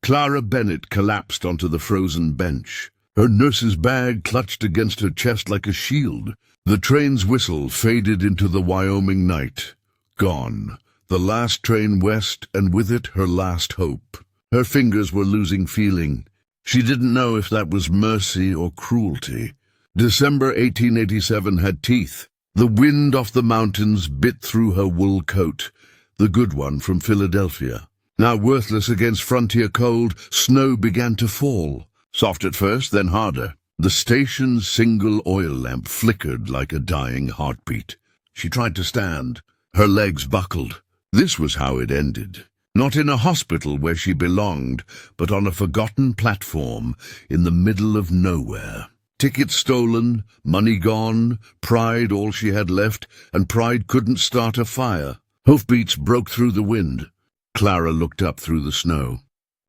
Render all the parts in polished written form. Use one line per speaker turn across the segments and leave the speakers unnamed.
Clara Bennett collapsed onto the frozen bench. Her nurse's bag clutched against her chest like a shield. The train's whistle faded into the Wyoming night. Gone. The last train west, and with it her last hope. Her fingers were losing feeling. She didn't know if that was mercy or cruelty. December 1887 had teeth. The wind off the mountains bit through her wool coat, the good one from Philadelphia. Now worthless against frontier cold, snow began to fall. Soft at first, then harder. The station's single oil lamp flickered like a dying heartbeat. She tried to stand. Her legs buckled. This was how it ended. Not in a hospital where she belonged, but on a forgotten platform in the middle of nowhere. Tickets stolen, money gone, pride all she had left, and pride couldn't start a fire. Hoofbeats broke through the wind. Clara looked up through the snow.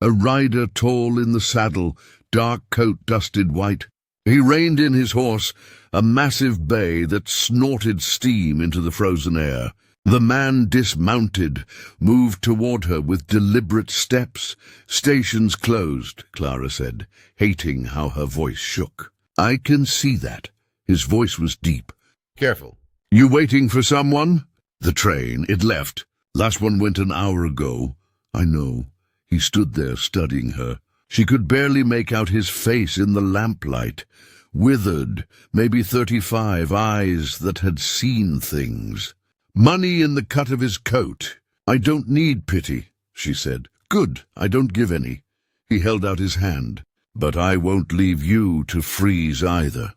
A rider tall in the saddle, dark coat dusted white. He reined in his horse, a massive bay that snorted steam into the frozen air. The man dismounted, moved toward her with deliberate steps. "Station's closed," Clara said, hating how her voice shook. "I can see that." His voice was deep. "Careful. You waiting for someone?" "The train. It left. Last one went an hour ago." "I know." He stood there studying her. She could barely make out his face in the lamplight. Withered, maybe 35, eyes that had seen things. Money in the cut of his coat. "I don't need pity," she said. "Good, I don't give any." He held out his hand. "But I won't leave you to freeze either."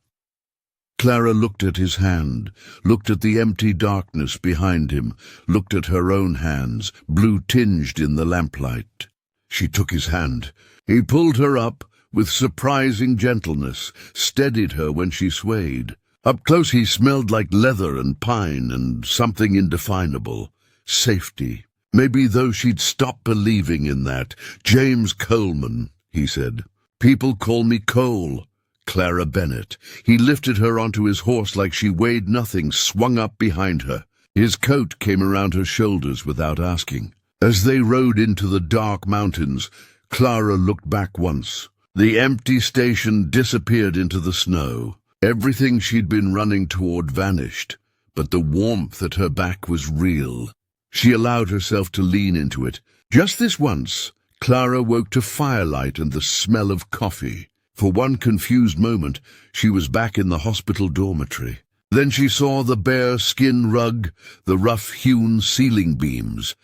Clara looked at his hand, looked at the empty darkness behind him, looked at her own hands, blue-tinged in the lamplight. She took his hand. He pulled her up with surprising gentleness, steadied her when she swayed. Up close he smelled like leather and pine and something indefinable. Safety. Maybe though she'd stopped believing in that. "James Coleman," he said. "People call me Cole." Clara Bennett. He lifted her onto his horse like she weighed nothing, swung up behind her. His coat came around her shoulders without asking. As they rode into the dark mountains, Clara looked back once. The empty station disappeared into the snow. Everything she'd been running toward vanished, but the warmth at her back was real. She allowed herself to lean into it. Just this once, Clara woke to firelight and the smell of coffee. For one confused moment, she was back in the hospital dormitory. Then she saw the bare skin rug, the rough-hewn ceiling beams,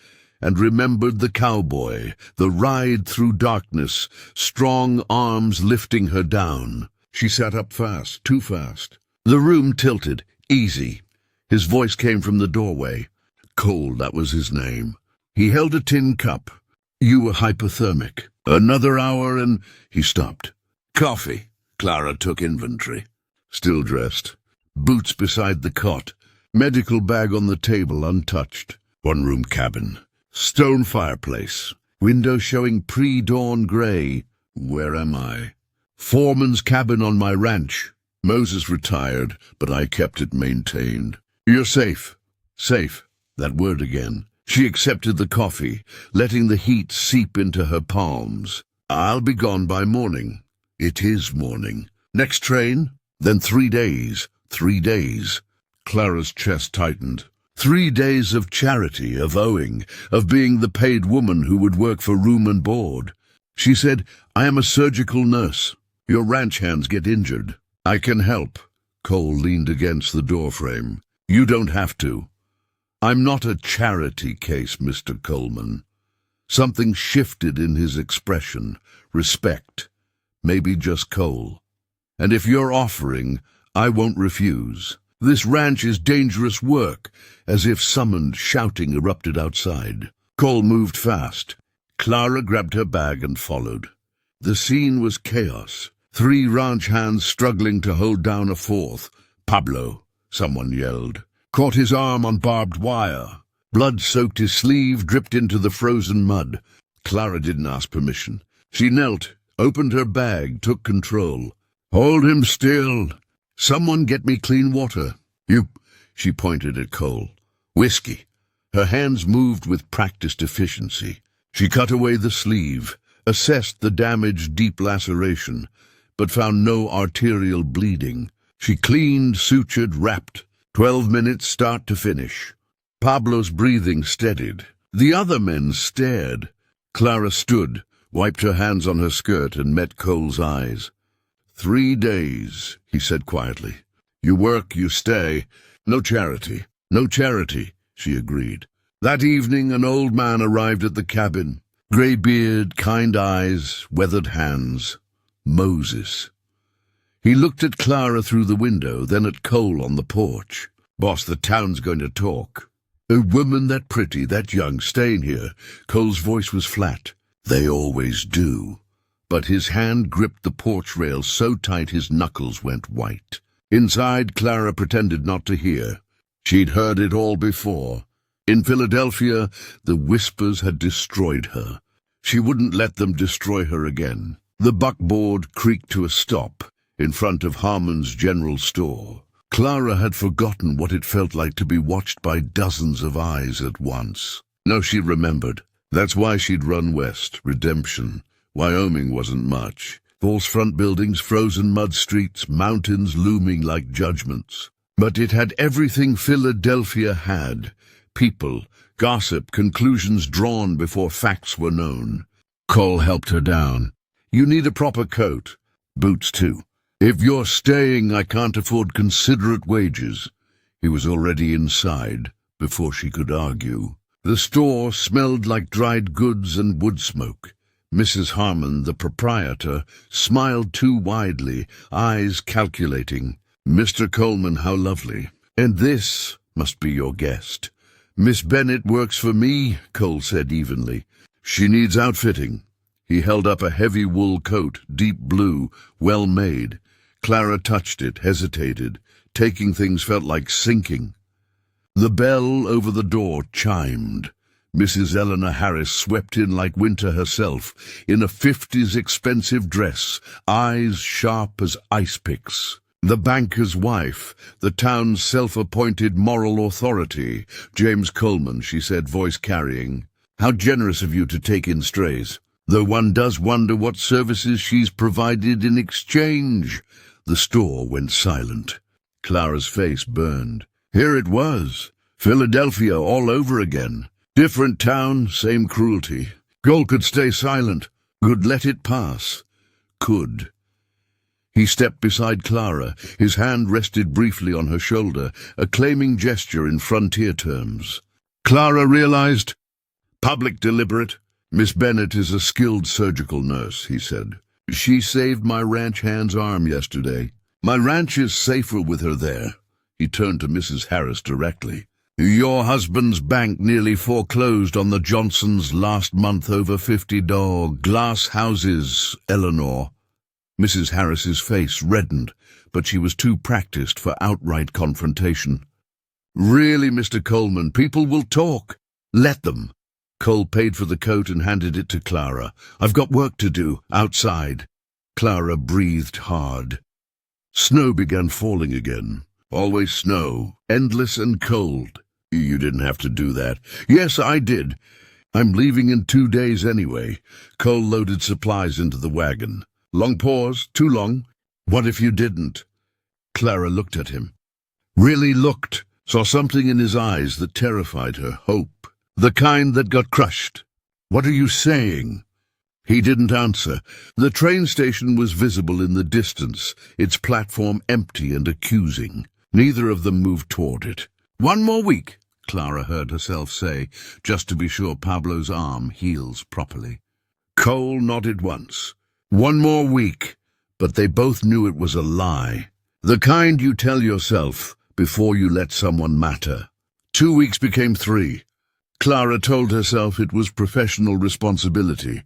and remembered the cowboy, the ride through darkness, strong arms lifting her down. She sat up fast, too fast. The room tilted, easy. His voice came from the doorway. Cole, that was his name. He held a tin cup. "You were hypothermic. Another hour and—" He stopped. "Coffee." Clara took inventory. Still dressed. Boots beside the cot. Medical bag on the table, untouched. One-room cabin. Stone fireplace. Window showing pre-dawn gray. Where am I? Foreman's cabin on my ranch. Moses retired, but I kept it maintained. "You're safe." Safe. That word again. She accepted the coffee, letting the heat seep into her palms. "I'll be gone by morning." It is morning. Next train? Then 3 days. 3 days. Clara's chest tightened. 3 days of charity, of owing, of being the paid woman who would work for room and board. She said, "I am a surgical nurse. Your ranch hands get injured. I can help." Cole leaned against the doorframe. "You don't have to." "I'm not a charity case, Mr. Coleman." Something shifted in his expression. Respect. Maybe just Cole. "And if you're offering, I won't refuse. This ranch is dangerous work." As if summoned, shouting erupted outside. Cole moved fast. Clara grabbed her bag and followed. The scene was chaos. 3 ranch hands struggling to hold down a 4th. "Pablo," someone yelled. Caught his arm on barbed wire. Blood soaked his sleeve, dripped into the frozen mud. Clara didn't ask permission. She knelt, opened her bag, took control. "Hold him still. Someone get me clean water." "You—" She pointed at Cole. "Whiskey." Her hands moved with practiced efficiency. She cut away the sleeve. assessed the damaged deep laceration, but found no arterial bleeding. She cleaned, sutured, wrapped. 12 minutes start to finish. Pablo's breathing steadied. The other men stared. Clara stood, wiped her hands on her skirt, and met Cole's eyes. 3 days, he said quietly. You work, you stay. No charity. No charity, she agreed. That evening, an old man arrived at the cabin. Grey beard, kind eyes, weathered hands. Moses. He looked at Clara through the window, then at Cole on the porch. Boss, the town's going to talk. A woman that pretty, that young, staying here. Cole's voice was flat. They always do. But his hand gripped the porch rail so tight his knuckles went white. Inside, Clara pretended not to hear. She'd heard it all before. In Philadelphia, the whispers had destroyed her. She wouldn't let them destroy her again. The buckboard creaked to a stop in front of Harmon's General Store. Clara had forgotten what it felt like to be watched by dozens of eyes at once. No, she remembered. That's why she'd run west. Redemption. Wyoming wasn't much. False front buildings, frozen mud streets, mountains looming like judgments. But it had everything Philadelphia had. People, gossip, conclusions drawn before facts were known. Cole helped her down. You need a proper coat. Boots, too. If you're staying, I can't afford considerate wages. He was already inside, before she could argue. The store smelled like dried goods and wood smoke. Mrs. Harmon, the proprietor, smiled too widely, eyes calculating. Mr. Coleman, how lovely. And this must be your guest. Miss Bennett works for me, Cole said evenly. She needs outfitting. He held up a heavy wool coat, deep blue, well made. Clara touched it, hesitated. Taking things felt like sinking. The bell over the door chimed. Mrs. Eleanor Harris swept in like winter herself, in a 50s expensive dress, eyes sharp as ice picks. The banker's wife, the town's self-appointed moral authority, James Coleman, she said, voice carrying. How generous of you to take in strays. Though one does wonder what services she's provided in exchange. The store went silent. Clara's face burned. Here it was, Philadelphia all over again. Different town, same cruelty. Cole could stay silent, could let it pass. Could. He stepped beside Clara, his hand rested briefly on her shoulder, a claiming gesture in frontier terms. Clara realized, public deliberate. Miss Bennett is a skilled surgical nurse, he said. She saved my ranch hand's arm yesterday. My ranch is safer with her there. He turned to Mrs. Harris directly. Your husband's bank nearly foreclosed on the Johnsons last month over $50 glass houses, Eleanor. Mrs. Harris's face reddened, but she was too practiced for outright confrontation. Really, Mr. Coleman, people will talk. Let them. Cole paid for the coat and handed it to Clara. I've got work to do, outside. Clara breathed hard. Snow began falling again. Always snow, endless and cold. You didn't have to do that. Yes, I did. I'm leaving in 2 days anyway. Cole loaded supplies into the wagon. Long pause, too long. What if you didn't? Clara looked at him. Really looked, saw something in his eyes that terrified her, hope. The kind that got crushed. What are you saying? He didn't answer. The train station was visible in the distance, its platform empty and accusing. Neither of them moved toward it. 1 more week, Clara heard herself say, just to be sure Pablo's arm heals properly. Cole nodded once. 1 more week, but they both knew it was a lie. The kind you tell yourself before you let someone matter. 2 weeks became 3. Clara told herself it was professional responsibility.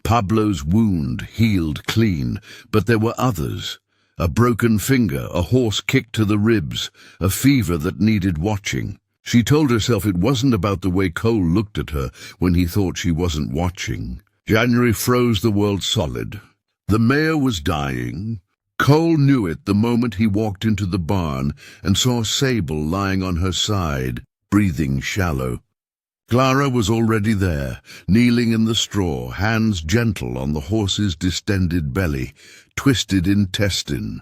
Pablo's wound healed clean, but there were others. A broken finger, a horse kick to the ribs, a fever that needed watching. She told herself it wasn't about the way Cole looked at her when he thought she wasn't watching. January froze the world solid. The mare was dying. Cole knew it the moment he walked into the barn and saw Sable lying on her side, breathing shallow. Clara was already there, kneeling in the straw, hands gentle on the horse's distended belly, twisted intestine.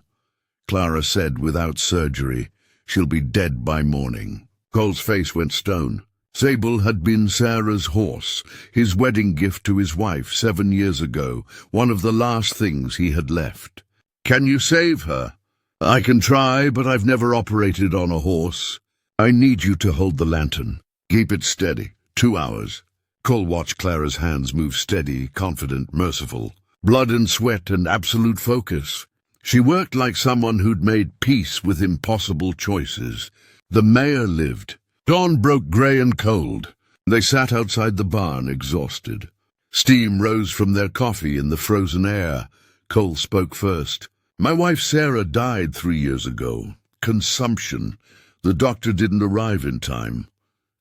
Clara said without surgery, "She'll be dead by morning." Cole's face went stone. Sable had been Sarah's horse, his wedding gift to his wife 7 years ago, one of the last things he had left. "Can you save her?" "I can try, but I've never operated on a horse. I need you to hold the lantern. Keep it steady. 2 hours." Cole watched Clara's hands move steady, confident, merciful. Blood and sweat and absolute focus. She worked like someone who'd made peace with impossible choices. The mayor lived. Dawn broke grey and cold. They sat outside the barn, exhausted. Steam rose from their coffee in the frozen air. Cole spoke first. "My wife Sarah died 3 years ago. Consumption. The doctor didn't arrive in time."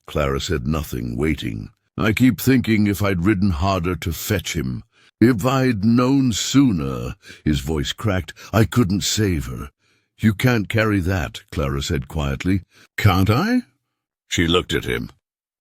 Clara said nothing, waiting. "I keep thinking if I'd ridden harder to fetch him. If I'd known sooner," his voice cracked, "I couldn't save her." "You can't carry that," Clara said quietly. "Can't I?" She looked at him.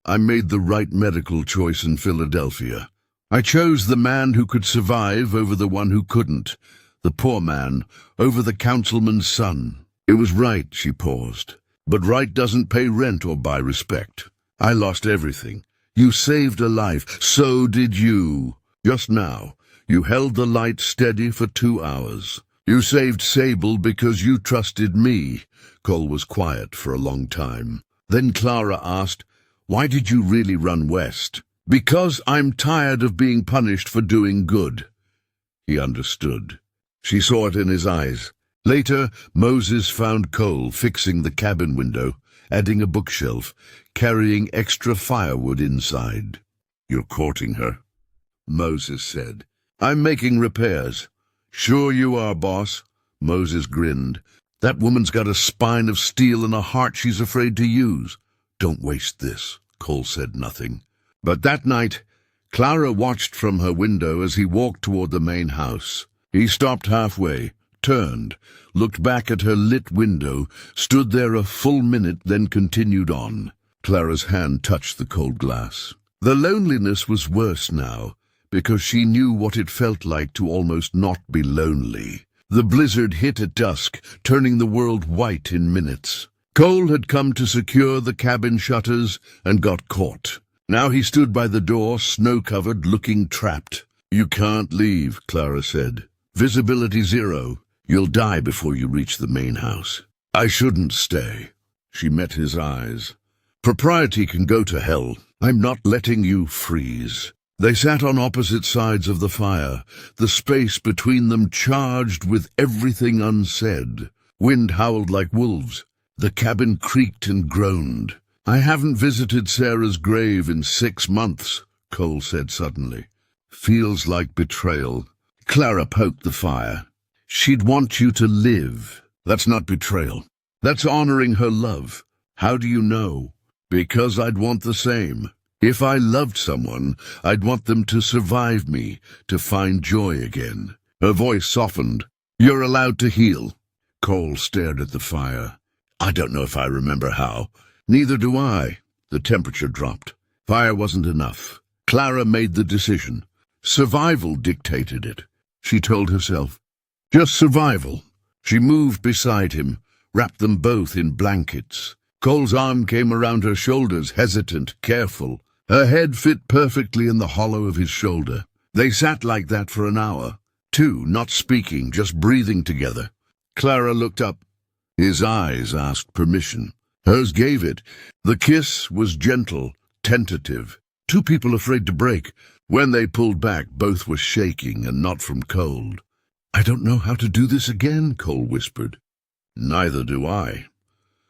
"I made the right medical choice in Philadelphia. I chose the man who could survive over the one who couldn't, the poor man over the councilman's son. It was right," she paused. "But right doesn't pay rent or buy respect. I lost everything. You saved a life. So did you. Just now, you held the light steady for 2 hours. You saved Sable because you trusted me." Cole was quiet for a long time. Then Clara asked, "Why did you really run west?" "Because I'm tired of being punished for doing good." He understood. She saw it in his eyes. Later, Moses found Cole fixing the cabin window, adding a bookshelf, carrying extra firewood inside. "You're courting her," Moses said. "I'm making repairs." "Sure you are, boss." Moses grinned. "That woman's got a spine of steel and a heart she's afraid to use." "Don't waste this." Cole said nothing. But that night, Clara watched from her window as he walked toward the main house. He stopped halfway, turned, looked back at her lit window, stood there a full minute, then continued on. Clara's hand touched the cold glass. The loneliness was worse now, because she knew what it felt like to almost not be lonely. The blizzard hit at dusk, turning the world white in minutes. Cole had come to secure the cabin shutters and got caught. Now he stood by the door, snow-covered, looking trapped. "You can't leave," Clara said. "Visibility 0. You'll die before you reach the main house." "I shouldn't stay." She met his eyes. "Propriety can go to hell. I'm not letting you freeze." They sat on opposite sides of the fire, the space between them charged with everything unsaid. Wind howled like wolves. The cabin creaked and groaned. "I haven't visited Sarah's grave in 6 months, Cole said suddenly. "Feels like betrayal." Clara poked the fire. "She'd want you to live." "That's not betrayal. That's honoring her love." "How do you know?" "Because I'd want the same. If I loved someone, I'd want them to survive me, to find joy again." Her voice softened. "You're allowed to heal." Cole stared at the fire. "I don't know if I remember how." "Neither do I." The temperature dropped. Fire wasn't enough. Clara made the decision. Survival dictated it. She told herself. Just survival. She moved beside him, wrapped them both in blankets. Cole's arm came around her shoulders, hesitant, careful. Her head fit perfectly in the hollow of his shoulder. They sat like that for an hour. 2, not speaking, just breathing together. Clara looked up. His eyes asked permission. Hers gave it. The kiss was gentle, tentative. 2 people afraid to break. When they pulled back, both were shaking, and not from cold. "I don't know how to do this again," Cole whispered. "Neither do I.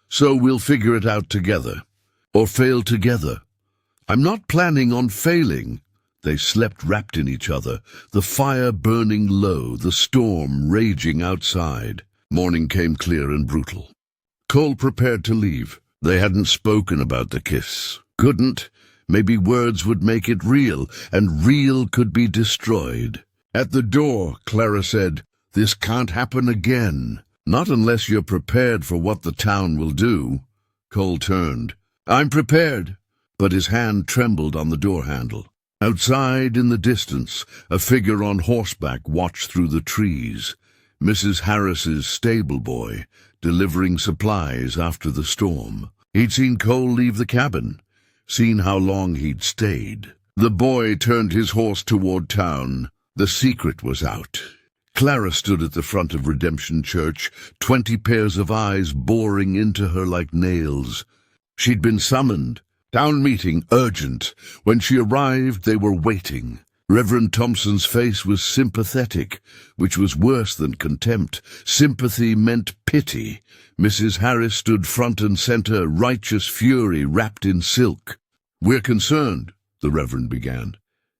So we'll figure it out together. Or fail together." "I'm not planning on failing." They slept wrapped in each other, the fire burning low, the storm raging outside. Morning came clear and brutal. Cole prepared to leave. They hadn't spoken about the kiss. Couldn't. Maybe words would make it real, and real could be destroyed. At the door, Clara said, "This can't happen again. Not unless you're prepared for what the town will do." Cole turned. "I'm prepared." but his hand trembled on the door handle. Outside in the distance, a figure on horseback watched through the trees. Mrs. Harris's stable boy, delivering supplies after the storm. He'd seen Cole leave the cabin, seen how long he'd stayed. The boy turned his horse toward town. The secret was out. Clara stood at the front of Redemption Church, 20 pairs of eyes boring into her like nails. She'd been summoned. Town meeting, urgent. When she arrived, they were waiting. Reverend Thompson's face was sympathetic, which was worse than contempt. Sympathy meant pity. Mrs. Harris stood front and center, righteous fury wrapped in silk. "We're concerned," the Reverend began,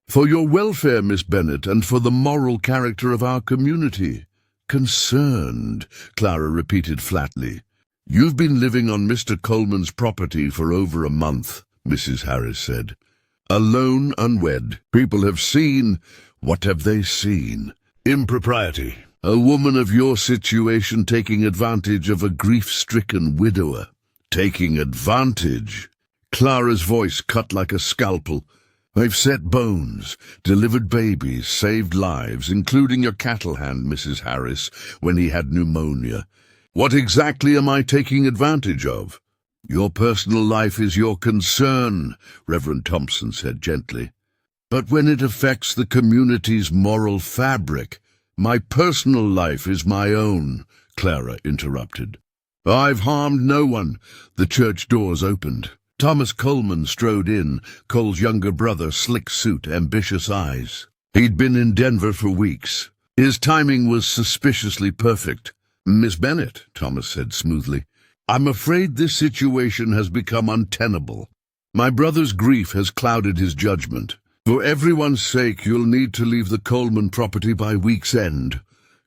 "for your welfare, Miss Bennet, and for the moral character of our community." "Concerned," Clara repeated flatly. "You've been living on Mr. Coleman's property for over a month," Mrs. Harris said. "Alone, unwed. People have seen—" "What have they seen?" "Impropriety. A woman of your situation taking advantage of a grief-stricken widower." "Taking advantage?" Clara's voice cut like a scalpel. "I've set bones, delivered babies, saved lives, including your cattle hand, Mrs. Harris, when he had pneumonia. What exactly am I taking advantage of?" "Your personal life is your concern," Reverend Thompson said gently. "But when it affects the community's moral fabric, my personal life is my own," Clara interrupted. "I've harmed no one." The church doors opened. Thomas Coleman strode in, Cole's younger brother, slick suit, ambitious eyes. He'd been in Denver for weeks. His timing was suspiciously perfect. "Miss Bennet," Thomas said smoothly, "I'm afraid this situation has become untenable. My brother's grief has clouded his judgment. For everyone's sake, you'll need to leave the Coleman property by week's end."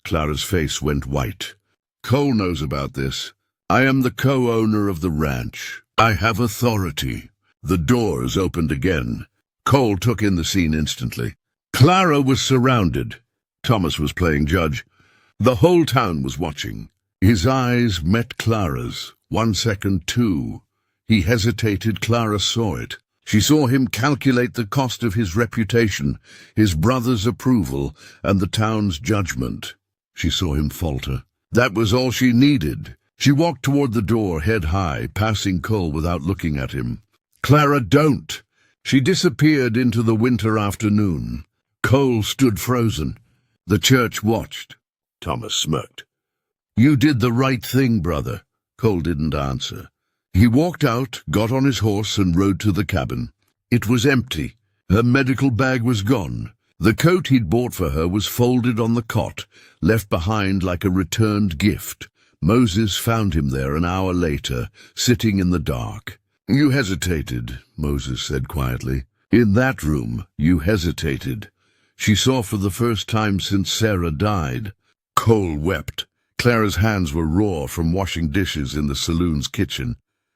Clara's face went white. "Cole knows about this. I am the co-owner of the ranch. I have authority." The doors opened again. Cole took in the scene instantly. Clara was surrounded. Thomas was playing judge. The whole town was watching. His eyes met Clara's. 1 second, 2. He hesitated. Clara saw it. She saw him calculate the cost of his reputation, his brother's approval, and the town's judgment. She saw him falter. That was all she needed. She walked toward the door, head high, passing Cole without looking at him. "Clara, don't!" She disappeared into the winter afternoon. Cole stood frozen. The church watched. Thomas smirked. "You did the right thing, brother." Cole didn't answer. He walked out, got on his horse, and rode to the cabin. It was empty. Her medical bag was gone. The coat he'd bought for her was folded on the cot, left behind like a returned gift. Moses found him there an hour later, sitting in the dark. "You hesitated," Moses said quietly. "In that room, you hesitated." She saw for the first time since Sarah died. Cole wept. Clara's hands were raw from washing dishes in the saloon's kitchen.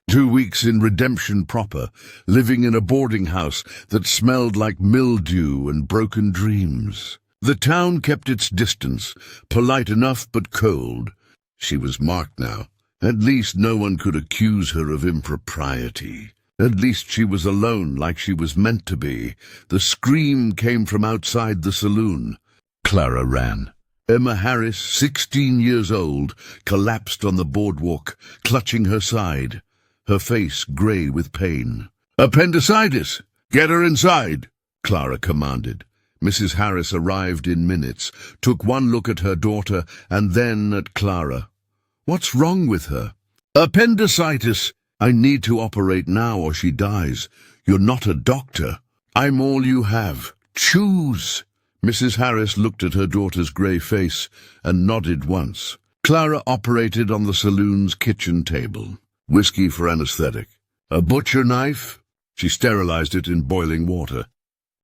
2 weeks in Redemption proper, living in a boarding house that smelled like mildew and broken dreams. The town kept its distance, polite enough but cold. She was marked now. At least no one could accuse her of impropriety. At least she was alone like she was meant to be. The scream came from outside the saloon. Clara ran. Emma Harris, 16 years old, collapsed on the boardwalk, clutching her side, her face gray with pain. "Appendicitis! Get her inside!" Clara commanded. Mrs. Harris arrived in minutes, took one look at her daughter and then at Clara. "What's wrong with her?" "Appendicitis! I need to operate now or she dies. You're not a doctor. I'm all you have. Choose." Mrs. Harris looked at her daughter's grey face and nodded once. Clara operated on the saloon's kitchen table. Whiskey for anesthetic. A butcher knife? She sterilized it in boiling water.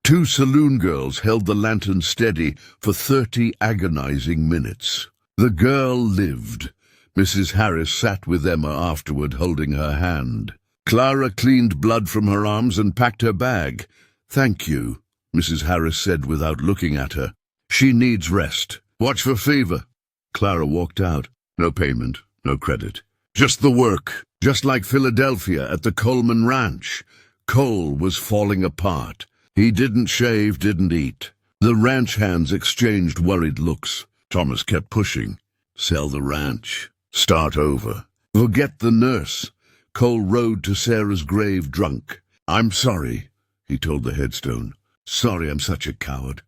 2 saloon girls held the lantern steady for 30 agonizing minutes. The girl lived. Mrs. Harris sat with Emma afterward, holding her hand. Clara cleaned blood from her arms and packed her bag. "Thank you," Mrs. Harris said without looking at her. "She needs rest. Watch for fever." Clara walked out. No payment, no credit. Just the work. Just like Philadelphia at the Coleman Ranch. Cole was falling apart. He didn't shave, didn't eat. The ranch hands exchanged worried looks. Thomas kept pushing. Sell the ranch. Start over. Forget the nurse. Cole rode to Sarah's grave drunk. "I'm sorry," he told the headstone. "Sorry I'm such a coward.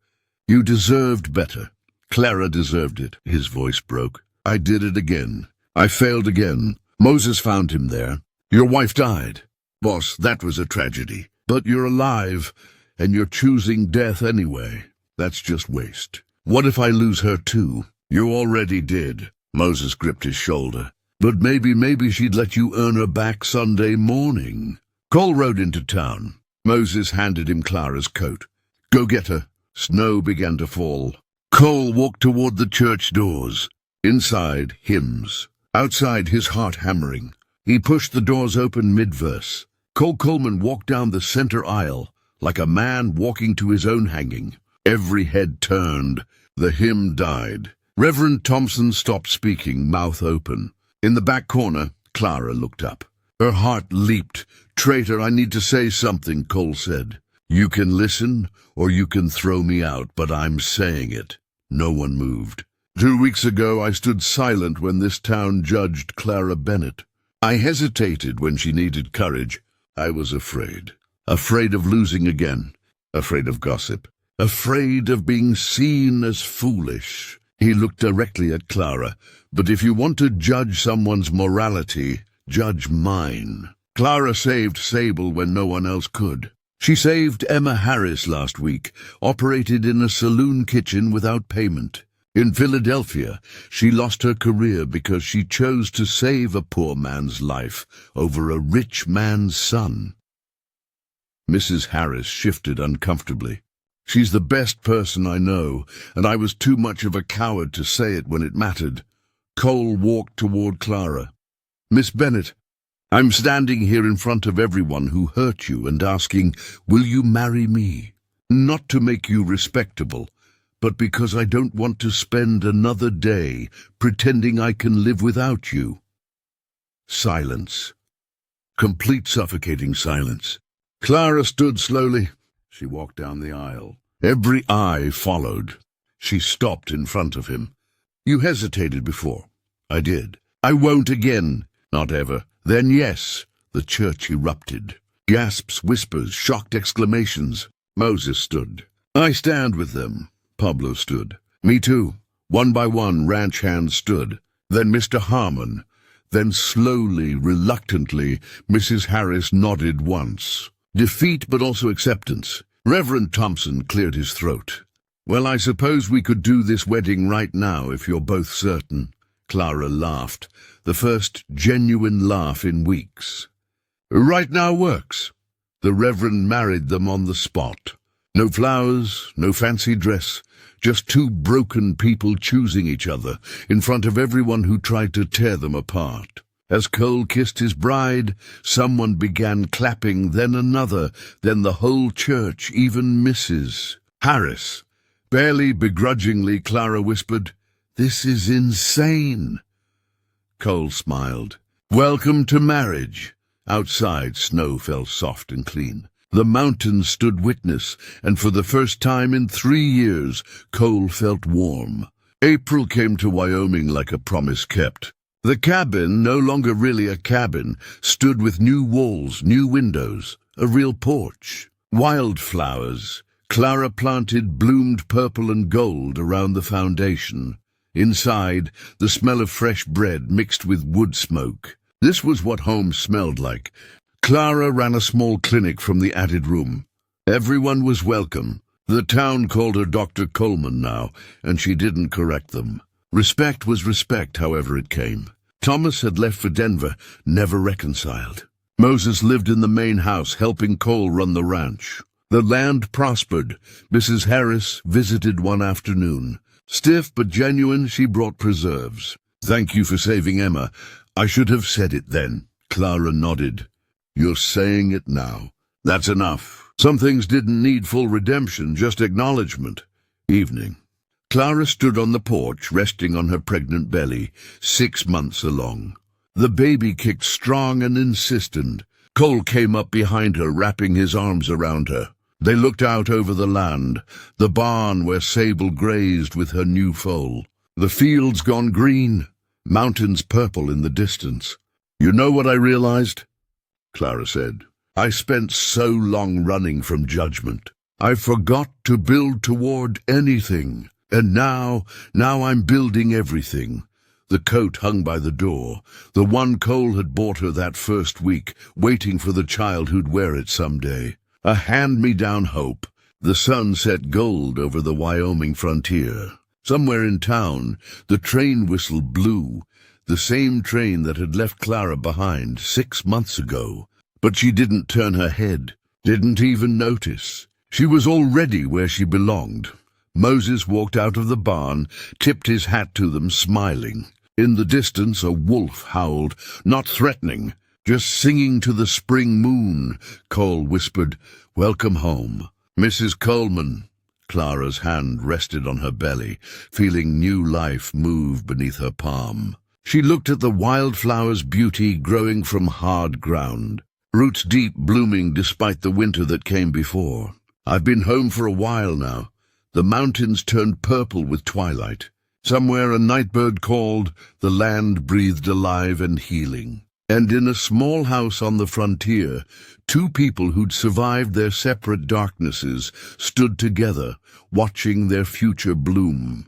You deserved better. Clara deserved it." His voice broke. "I did it again. I failed again. Moses found him there. Your wife died. Boss, that was a tragedy. But you're alive, and you're choosing death anyway. That's just waste. What if I lose her too? You already did." Moses gripped his shoulder. "But maybe she'd let you earn her back Sunday morning." Cole rode into town. Moses handed him Clara's coat. "Go get her." Snow began to fall. Cole walked toward the church doors. Inside, hymns. Outside, his heart hammering. He pushed the doors open mid-verse. Cole Coleman walked down the center aisle, like a man walking to his own hanging. Every head turned. The hymn died. Reverend Thompson stopped speaking, mouth open. In the back corner, Clara looked up. Her heart leaped. "Traitor, I need to say something," Cole said. "You can listen, or you can throw me out, but I'm saying it." No one moved. 2 weeks ago, I stood silent when this town judged Clara Bennett. I hesitated when she needed courage. I was afraid. Afraid of losing again. Afraid of gossip. Afraid of being seen as foolish. He looked directly at Clara. "But if you want to judge someone's morality, judge mine." Clara saved Sable when no one else could. She saved Emma Harris last week, operated in a saloon kitchen without payment. In Philadelphia, she lost her career because she chose to save a poor man's life over a rich man's son. Mrs. Harris shifted uncomfortably. "She's the best person I know, and I was too much of a coward to say it when it mattered." Cole walked toward Clara. "Miss Bennett, I'm standing here in front of everyone who hurt you and asking, will you marry me? Not to make you respectable, but because I don't want to spend another day pretending I can live without you." Silence. Complete suffocating silence. Clara stood slowly. She walked down the aisle. Every eye followed. She stopped in front of him. "You hesitated before." "I did." "I won't again." "Not ever." "Then yes." The church erupted. Gasps, whispers, shocked exclamations. Moses stood. "I stand with them." Pablo stood. "Me too." One by one, ranch hands stood. Then Mr. Harmon. Then slowly, reluctantly, Mrs. Harris nodded once. Defeat, but also acceptance. Reverend Thompson cleared his throat. "Well, I suppose we could do this wedding right now if you're both certain." Clara laughed, the first genuine laugh in weeks. "Right now works." The Reverend married them on the spot. No flowers, no fancy dress, just two broken people choosing each other in front of everyone who tried to tear them apart. As Cole kissed his bride, someone began clapping, then another, then the whole church, even Mrs. Harris. Barely begrudgingly, Clara whispered, "This is insane." Cole smiled. "Welcome to marriage." Outside, snow fell soft and clean. The mountains stood witness, and for the first time in 3 years, Cole felt warm. April came to Wyoming like a promise kept. The cabin, no longer really a cabin, stood with new walls, new windows, a real porch. Wildflowers, Clara planted, bloomed purple and gold around the foundation. Inside, the smell of fresh bread mixed with wood smoke. This was what home smelled like. Clara ran a small clinic from the added room. Everyone was welcome. The town called her Dr. Coleman now, and she didn't correct them. Respect was respect, however it came. Thomas had left for Denver, never reconciled. Moses lived in the main house, helping Cole run the ranch. The land prospered. Mrs. Harris visited one afternoon. Stiff but genuine, she brought preserves. "Thank you for saving Emma. I should have said it then." Clara nodded. "You're saying it now. That's enough. Some things didn't need full redemption, just acknowledgement." Evening. Clara stood on the porch, resting on her pregnant belly, 6 months along. The baby kicked strong and insistent. Cole came up behind her, wrapping his arms around her. They looked out over the land, the barn where Sable grazed with her new foal. The fields gone green, mountains purple in the distance. "You know what I realized?" Clara said. "I spent so long running from judgment. I forgot to build toward anything. And now I'm building everything." The coat hung by the door, the one Cole had bought her that first week, waiting for the child who'd wear it someday. A hand-me-down hope. The sun set gold over the Wyoming frontier. Somewhere in town, the train whistle blew, the same train that had left Clara behind 6 months ago. But she didn't turn her head, didn't even notice. She was already where she belonged. Moses walked out of the barn, tipped his hat to them, smiling. In the distance, a wolf howled, not threatening, just singing to the spring moon. Cole whispered, "Welcome home." "Mrs. Coleman." Clara's hand rested on her belly, feeling new life move beneath her palm. She looked at the wildflower's beauty growing from hard ground, roots deep, blooming despite the winter that came before. "I've been home for a while now." The mountains turned purple with twilight. Somewhere a nightbird called, the land breathed alive and healing. And in a small house on the frontier, two people who'd survived their separate darknesses stood together, watching their future bloom.